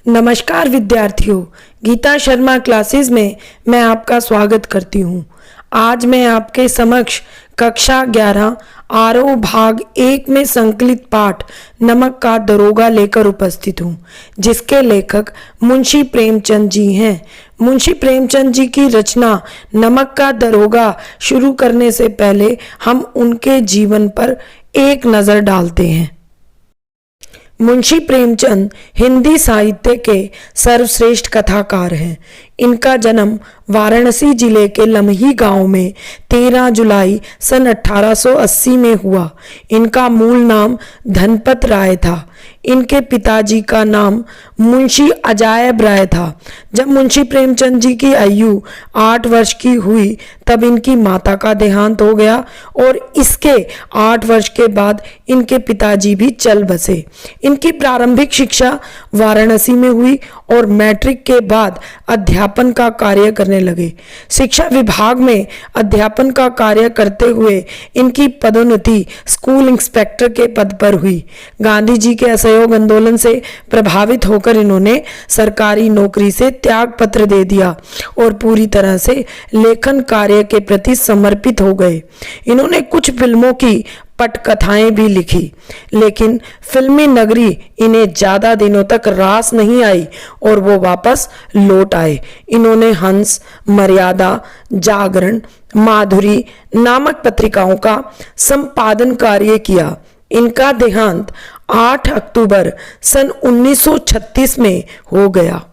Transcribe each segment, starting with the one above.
नमस्कार विद्यार्थियों, गीता शर्मा क्लासेस में मैं आपका स्वागत करती हूँ। आज मैं आपके समक्ष कक्षा 11 आरोह भाग 1 में संकलित पाठ नमक का दरोगा लेकर उपस्थित हूँ, जिसके लेखक मुंशी प्रेमचंद जी हैं। मुंशी प्रेमचंद जी की रचना नमक का दरोगा शुरू करने से पहले हम उनके जीवन पर एक नज़र डालते हैं। मुंशी प्रेमचंद हिंदी साहित्य के सर्वश्रेष्ठ कथाकार हैं। इनका जन्म वाराणसी जिले के लम्ही गांव में 13 जुलाई सन 1880 में हुआ। इनका मूल नाम धनपत राय था। इनके पिताजी का नाम मुंशी अजायब राय था। जब मुंशी प्रेमचंद जी की आयु 8 वर्ष की हुई तब इनकी माता का देहांत हो गया और इसके 8 वर्ष के बाद इनके पिताजी भी चल बसे। इनकी प्रारंभिक शिक्षा वाराणसी में हुई और मैट्रिक के बाद अध्यापन का कार्य करने लगे। शिक्षा विभाग में अध्यापन का कार्य करते हुए इनकी पदोन्नति स्कूल इंस्पेक्टर के पद पर हुई। गांधी जी के असहयोग आंदोलन से प्रभावित होकर इन्होंने सरकारी नौकरी से त्याग पत्र दे दिया और पूरी तरह से लेखन कार्य के प्रति समर्पित हो गए। इन्होंने कुछ फिल्मों की पटकथाएं भी लिखी, लेकिन फिल्मी नगरी इन्हें ज्यादा दिनों तक रास नहीं आई और वो वापस लौट आए। इन्होंने हंस, मर्यादा, जागरण, माधुरी नामक पत्रिकाओं का संपादन कार्य किया। इनका देहांत 8 अक्टूबर सन 1936 में हो गया।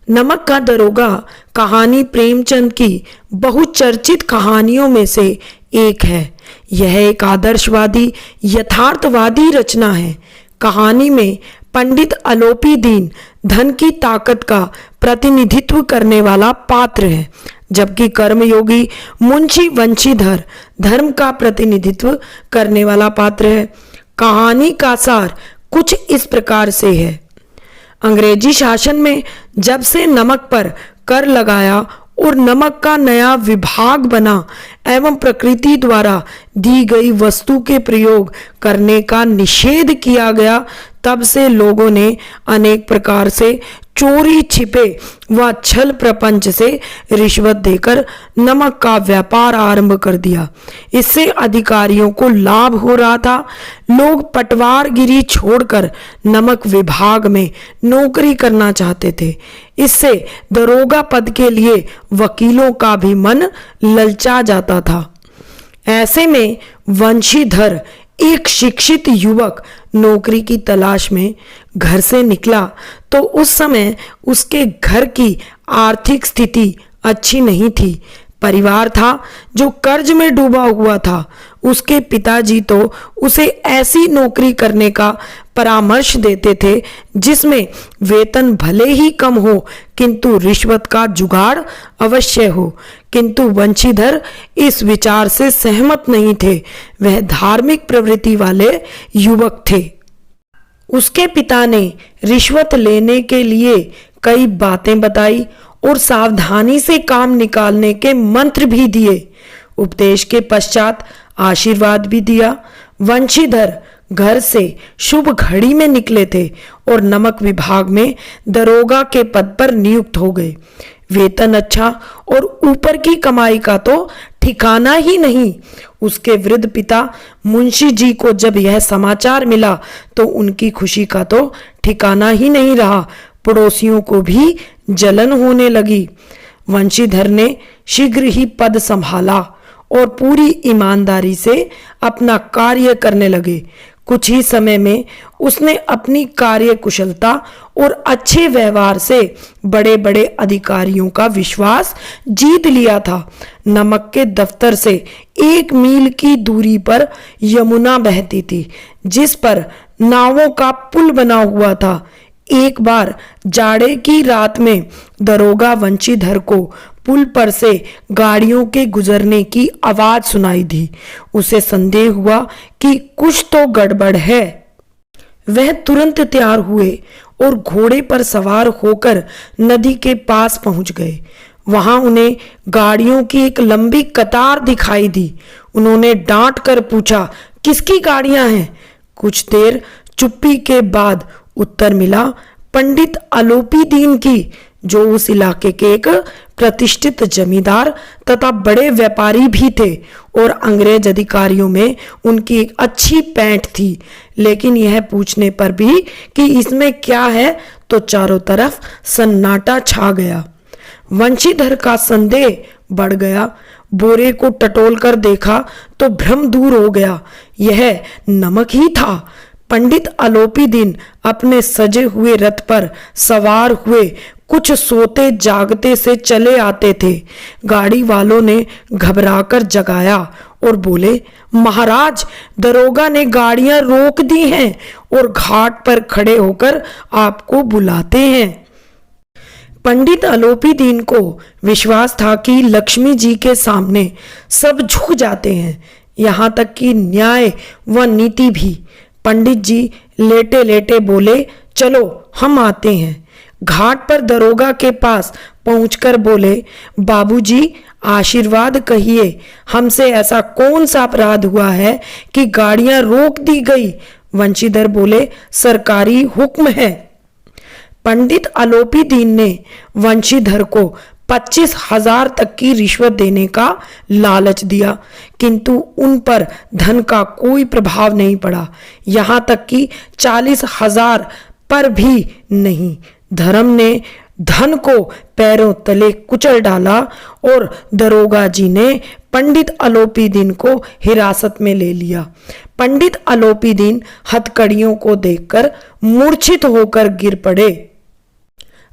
नमक का दरोगा कहानी प्रेमचंद की बहुचर्चित कहानियों में से एक है। यह एक आदर्शवादी यथार्थवादी रचना है। कहानी में पंडित अलोपी दीन धन की ताकत का प्रतिनिधित्व करने वाला पात्र है, जबकि कर्मयोगी मुंशी वंशीधर धर्म का प्रतिनिधित्व करने वाला पात्र है। कहानी का सार कुछ इस प्रकार से है। अंग्रेजी शासन में जब से नमक पर कर लगाया और नमक का नया विभाग बना एवं प्रकृति द्वारा दी गई वस्तु के प्रयोग करने का निषेध किया गया, तब से लोगों ने अनेक प्रकार से चोरी छिपे व छल प्रपंच से रिश्वत देकर नमक का व्यापार आरंभ कर दिया। इससे अधिकारियों को लाभ हो रहा था। लोग पटवारगिरी छोड़कर नमक विभाग में नौकरी करना चाहते थे। इससे दरोगा पद के लिए वकीलों का भी मन ललचा जाता था। ऐसे में वंशीधर एक शिक्षित युवक नौकरी की तलाश में घर से निकला तो उस समय उसके घर की आर्थिक स्थिति अच्छी नहीं थी। परिवार था जो कर्ज में डूबा हुआ था। उसके पिताजी तो उसे ऐसी नौकरी का परामर्श देते थे जिसमें वेतन भले ही कम हो किंतु रिश्वत का जुगाड़ अवश्य हो। किंतु वंशीधर इस विचार से सहमत नहीं थे। वह धार्मिक प्रवृत्ति वाले युवक थे। उसके पिता ने रिश्वत लेने के लिए कई बातें बताई और सावधानी से काम निकालने के मंत्र भी दिए। उपदेश के पश्चात आशीर्वाद भी दिया। वंशीधर घर से शुभ घड़ी में निकले थे और नमक विभाग में दरोगा के पद पर नियुक्त हो गए। वेतन अच्छा और ऊपर की कमाई का तो ठिकाना ही नहीं। उसके वृद्ध पिता मुंशी जी को जब यह समाचार मिला तो उनकी खुशी का तो ठिकाना ही नहीं रहा। पड़ोसियों को भी जलन होने लगी। वंशीधर ने शीघ्र ही पद संभाला और पूरी ईमानदारी से अपना कार्य करने लगे। कुछ ही समय में उसने अपनी कार्य कुशलता और अच्छे व्यवहार से बड़े बड़े अधिकारियों का विश्वास जीत लिया था। नमक के दफ्तर से 1 मील की दूरी पर यमुना बहती थी, जिस पर नावों का पुल बना हुआ था। एक बार जाड़े की रात में दरोगा वंशीधर को पुल पर से गाड़ियों के गुजरने की आवाज सुनाई दी। उसे संदेह हुआ कि कुछ तो गड़बड़ है। वह तुरंत तैयार हुए और घोड़े पर सवार होकर नदी के पास पहुंच गए। वहां उन्हें गाड़ियों की एक लंबी कतार दिखाई दी। उन्होंने डांट कर पूछा, किसकी गाड़ियां हैं? कुछ देर चुप्पी के बाद उत्तर मिला, पंडित आलोपीदीन की, जो उस इलाके के एक प्रतिष्ठित जमींदार तथा बड़े व्यापारी भी थे, और अंग्रेज अधिकारियों में उनकी एक अच्छी पैंठ थी। लेकिन यह पूछने पर भी कि इसमें क्या है तो चारों तरफ सन्नाटा छा गया। वंशीधर का संदेह बढ़ गया। बोरे को टटोल कर देखा तो भ्रम दूर हो गया, यह नमक ही था। पंडित आलोपीदीन अपने सजे हुए रथ पर सवार हुए कुछ सोते जागते से चले आते थे। गाड़ी वालों ने घबराकर जगाया और बोले, महाराज, दरोगा ने गाड़ियां रोक दी हैं और घाट पर खड़े होकर आपको बुलाते हैं। पंडित आलोपीदीन को विश्वास था कि लक्ष्मी जी के सामने सब झुक जाते हैं, यहाँ तक कि न्याय व नीति भी। पंडित जी लेटे लेटे बोले, चलो हम आते हैं। घाट पर दरोगा के पास पहुंचकर बोले, बाबूजी, आशीर्वाद कहिए, हमसे ऐसा कौन सा अपराध हुआ है कि गाड़ियां रोक दी गई। वंशीधर बोले, सरकारी हुक्म है। पंडित आलोपीदीन ने वंशीधर को 25,000 तक की रिश्वत देने का लालच दिया, किंतु उन पर धन का कोई प्रभाव नहीं पड़ा, यहाँ तक कि 40,000 पर भी नहीं। धर्म ने धन को पैरों तले कुचल डाला और दरोगा जी ने पंडित आलोपीदीन को हिरासत में ले लिया। पंडित आलोपीदीन हथकड़ियों को देखकर मूर्छित होकर गिर पड़े।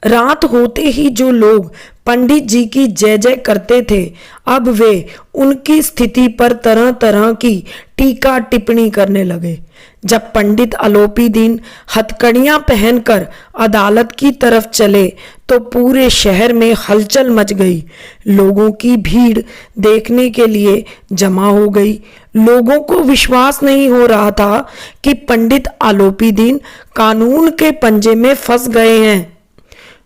रात होते ही जो लोग पंडित जी की जय जय करते थे, अब वे उनकी स्थिति पर तरह तरह की टीका टिप्पणी करने लगे। जब पंडित आलोपीदीन हथकड़ियां पहनकर अदालत की तरफ चले तो पूरे शहर में हलचल मच गई। लोगों की भीड़ देखने के लिए जमा हो गई। लोगों को विश्वास नहीं हो रहा था कि पंडित आलोपीदीन कानून के पंजे में फंस गए हैं।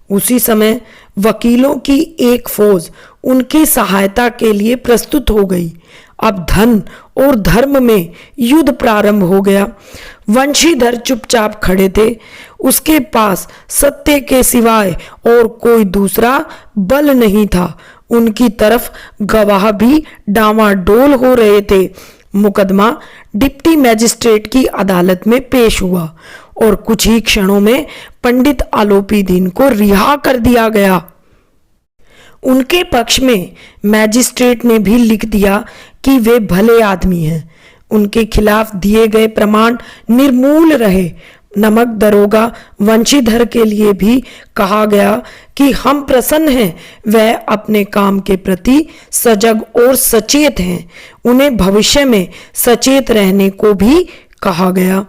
उसी समय वकीलों की एक फौज उनकी सहायता के लिए प्रस्तुत हो गई। अब धन और धर्म में युद्ध प्रारंभ हो गया। वंशीधर चुपचाप खड़े थे। उसके पास सत्य के सिवाय और कोई दूसरा बल नहीं था। उनकी तरफ गवाह भी डामाडोल हो रहे थे। मुकदमा डिप्टी मैजिस्ट्रेट की अदालत में पेश हुआ और कुछ ही क्षणों में पंडित आलोपीदीन को रिहा कर दिया गया। उनके पक्ष में मैजिस्ट्रेट ने भी लिख दिया कि वे भले आदमी हैं। उनके खिलाफ दिए गए प्रमाण निर्मूल रहे। नमक दरोगा वंशीधर के लिए भी कहा गया कि हम प्रसन्न हैं, वह अपने काम के प्रति सजग और सचेत हैं। उन्हें भविष्य में सचेत रहने को भी कहा गया।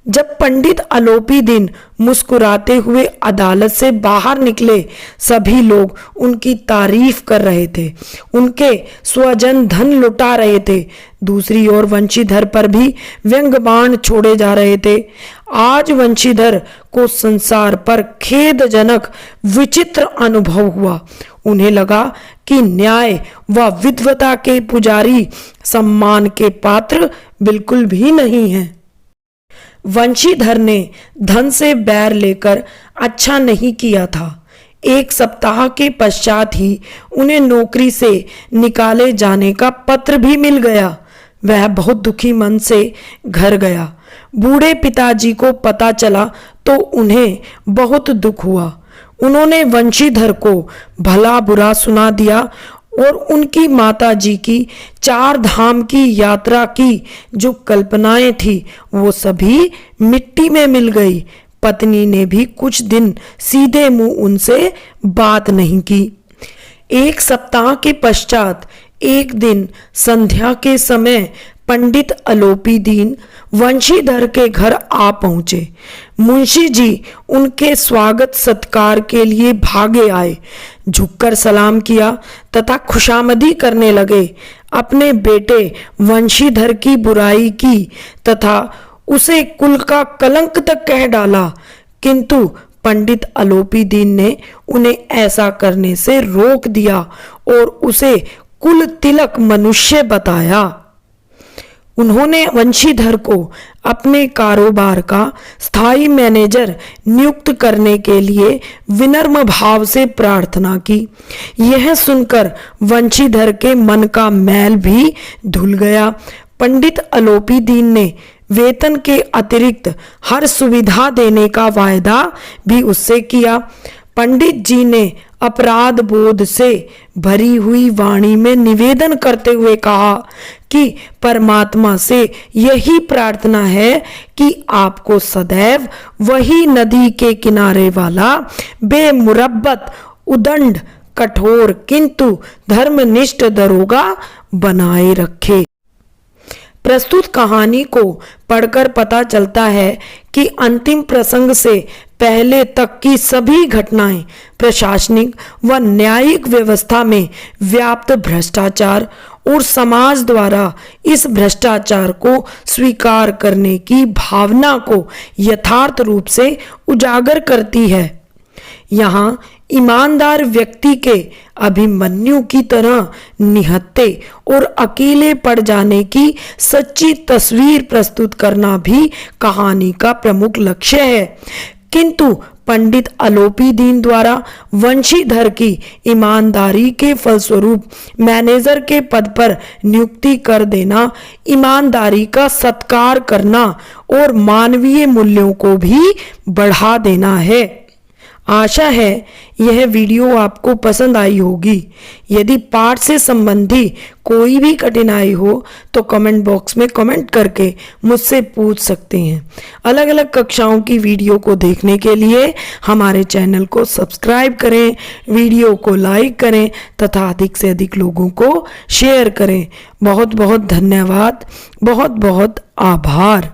जब पंडित आलोपीदीन मुस्कुराते हुए अदालत से बाहर निकले, सभी लोग उनकी तारीफ कर रहे थे, उनके स्वजन धन लुटा रहे थे। दूसरी ओर वंशीधर पर भी व्यंग बाण छोड़े जा रहे थे। आज वंशीधर को संसार पर खेदजनक विचित्र अनुभव हुआ। उन्हें लगा कि न्याय व विद्वता के पुजारी सम्मान के पात्र बिल्कुल भी नहीं हैं। वंशीधर ने धन से बैर लेकर अच्छा नहीं किया था। 1 सप्ताह के पश्चात ही उन्हें नौकरी से निकाले जाने का पत्र भी मिल गया। वह बहुत दुखी मन से घर गया। बूढ़े पिताजी को पता चला तो उन्हें बहुत दुख हुआ। उन्होंने वंशीधर को भला बुरा सुना दिया और उनकी माताजी की 4 धाम की यात्रा की जो कल्पनाएं थी वो सभी मिट्टी में मिल गई। पत्नी ने भी कुछ दिन सीधे मुंह उनसे बात नहीं की। 1 सप्ताह के पश्चात एक दिन संध्या के समय पंडित आलोपीदीन वंशीधर के घर आ पहुंचे। मुंशी जी उनके स्वागत सत्कार के लिए भागे आए, झुककर सलाम किया तथा खुशामदी करने लगे। अपने बेटे वंशीधर की बुराई की तथा उसे कुल का कलंक तक कह डाला, किंतु पंडित आलोपीदीन ने उन्हें ऐसा करने से रोक दिया और उसे कुल तिलक मनुष्य बताया। उन्होंने वंशीधर को अपने कारोबार का स्थायी मैनेजर नियुक्त करने के लिए विनम्र भाव से प्रार्थना की। यह सुनकर वंशीधर के मन का मैल भी धुल गया। पंडित अलोपीदीन ने वेतन के अतिरिक्त हर सुविधा देने का वायदा भी उससे किया। पंडित जी ने अपराध बोध से भरी हुई वाणी में निवेदन करते हुए कहा कि परमात्मा से यही प्रार्थना है कि आपको सदैव वही नदी के किनारे वाला बेमुरब्बत उदंड कठोर किंतु धर्मनिष्ठ दरोगा बनाए रखे। प्रस्तुत कहानी को पढ़कर पता चलता है कि अंतिम प्रसंग से पहले तक की सभी घटनाएं प्रशासनिक व न्यायिक व्यवस्था में व्याप्त भ्रष्टाचार और समाज द्वारा इस भ्रष्टाचार को स्वीकार करने की भावना को यथार्थ रूप से उजागर करती है। यहाँ ईमानदार व्यक्ति के अभिमन्यु की तरह निहत्थे और अकेले पड़ जाने की सच्ची तस्वीर प्रस्तुत करना भी कहानी का प्रमुख लक्ष्य है। किंतु पंडित अलोपीदीन द्वारा वंशीधर की ईमानदारी के फलस्वरूप मैनेजर के पद पर नियुक्ति कर देना ईमानदारी का सत्कार करना और मानवीय मूल्यों को भी बढ़ा देना है। आशा है यह वीडियो आपको पसंद आई होगी। यदि पाठ से संबंधी कोई भी कठिनाई हो तो कमेंट बॉक्स में कमेंट करके मुझसे पूछ सकते हैं। अलग अलग कक्षाओं की वीडियो को देखने के लिए हमारे चैनल को सब्सक्राइब करें, वीडियो को लाइक करें तथा अधिक से अधिक लोगों को शेयर करें। बहुत बहुत धन्यवाद, बहुत बहुत आभार।